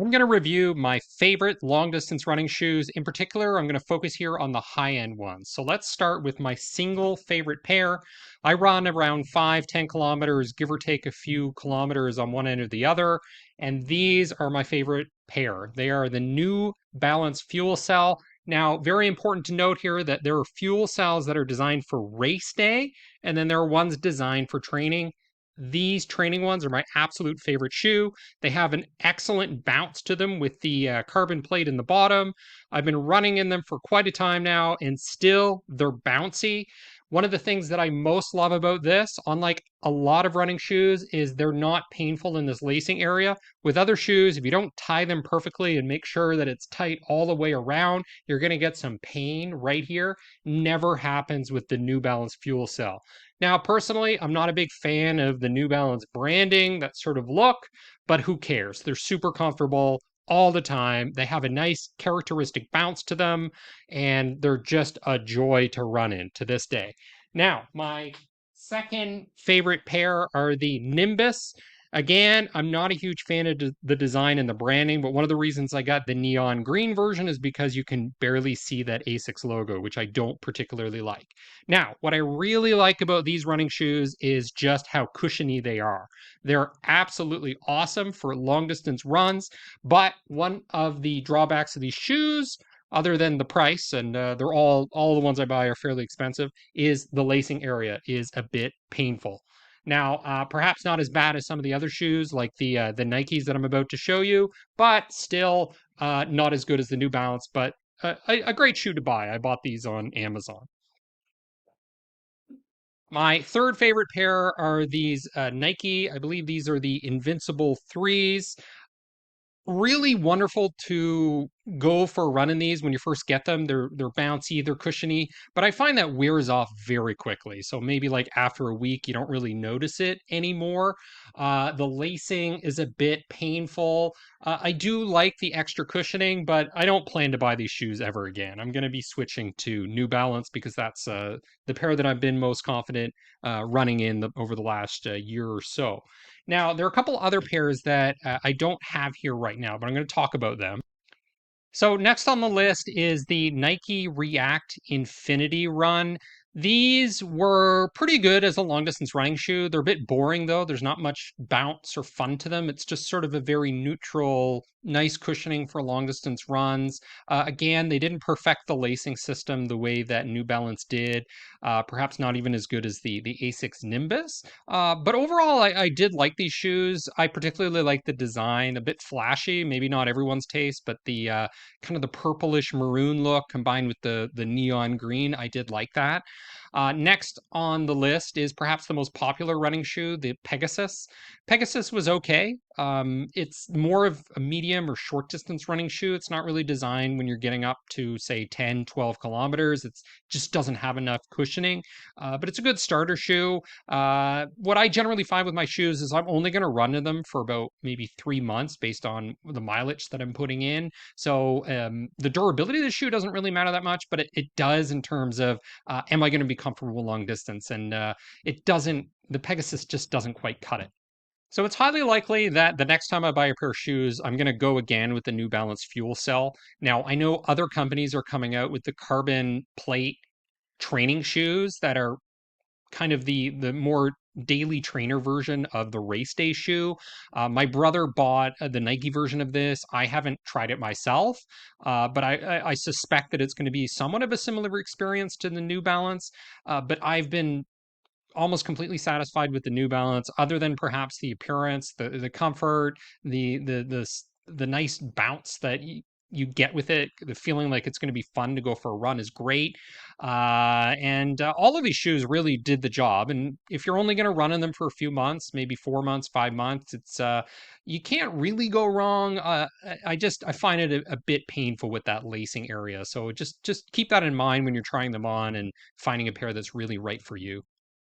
I'm going to review my favorite long distance running shoes. In particular, I'm going to focus here on the high end ones. So let's start with my single favorite pair. I run around 5-10 kilometers, give or take a few kilometers on one end or the other. And these are my favorite pair. They are the new Balance Fuel Cell. Now, very important to note here that there are fuel cells that are designed for race day, and then there are ones designed for training. These training ones are my absolute favorite shoe. They have an excellent bounce to them with the carbon plate in the bottom. I've been running in them for quite a time now, and still they're bouncy. One of the things that I most love about this, unlike a lot of running shoes, is they're not painful in this lacing area. With other shoes, if you don't tie them perfectly and make sure that it's tight all the way around, you're going to get some pain right here. Never happens with the New Balance Fuel Cell. Now, personally, I'm not a big fan of the New Balance branding, that sort of look, but who cares? They're super comfortable all the time. They have a nice characteristic bounce to them, and they're just a joy to run in to this day. Now, my second favorite pair are the Nimbus. Again, I'm not a huge fan of the design and the branding, but one of the reasons I got the neon green version is because you can barely see that Asics logo, which I don't particularly like. Now, what I really like about these running shoes is just how cushiony they are. They're absolutely awesome for long distance runs, but one of the drawbacks of these shoes, other than the price, and they're all the ones I buy are fairly expensive, is the lacing area is a bit painful. Now, perhaps not as bad as some of the other shoes, like the Nikes that I'm about to show you, but still not as good as the New Balance. But a great shoe to buy. I bought these on Amazon. My third favorite pair are these Nike. I believe these are the Invincible threes. Really wonderful to go for a run in these when you first get them. They're bouncy, they're cushiony, but I find that wears off very quickly. So maybe like after a week, you don't really notice it anymore. The lacing is a bit painful. I do like the extra cushioning, but I don't plan to buy these shoes ever again. I'm going to be switching to New Balance because that's the pair that I've been most confident running in over the last year or so. Now, there are a couple other pairs that I don't have here right now, but I'm going to talk about them. So next on the list is the Nike React Infinity Run. These were pretty good as a long distance running shoe. They're a bit boring though. There's not much bounce or fun to them. It's just sort of a very neutral, nice cushioning for long distance runs. Again, they didn't perfect the lacing system the way that New Balance did. Perhaps not even as good as the Asics Nimbus. But overall, I did like these shoes. I particularly like the design, a bit flashy, maybe not everyone's taste, but the kind of the purplish maroon look combined with the neon green. I did like that. Next on the list is perhaps the most popular running shoe, the Pegasus. Pegasus was okay. It's more of a medium or short distance running shoe. It's not really designed when you're getting up to, say, 10, 12 kilometers. It just doesn't have enough cushioning, but it's a good starter shoe. What I generally find with my shoes is I'm only going to run in them for about maybe 3 months based on the mileage that I'm putting in. So the durability of the shoe doesn't really matter that much, but it does in terms of am I going to be comfortable long distance? And it doesn't, the Pegasus just doesn't quite cut it. So it's highly likely that the next time I buy a pair of shoes, I'm going to go again with the New Balance Fuel Cell. Now, I know other companies are coming out with the carbon plate training shoes that are kind of the more daily trainer version of the race day shoe. My brother bought the Nike version of this. I haven't tried it myself, but I suspect that it's going to be somewhat of a similar experience to the New Balance. But I've been almost completely satisfied with the New Balance, other than perhaps the appearance, the comfort, the nice bounce that you get with it. The feeling like it's going to be fun to go for a run is great. And all of these shoes really did the job. And if you're only going to run in them for a few months, maybe 4 months, 5 months, it's you can't really go wrong. I find it a bit painful with that lacing area. So just keep that in mind when you're trying them on and finding a pair that's really right for you.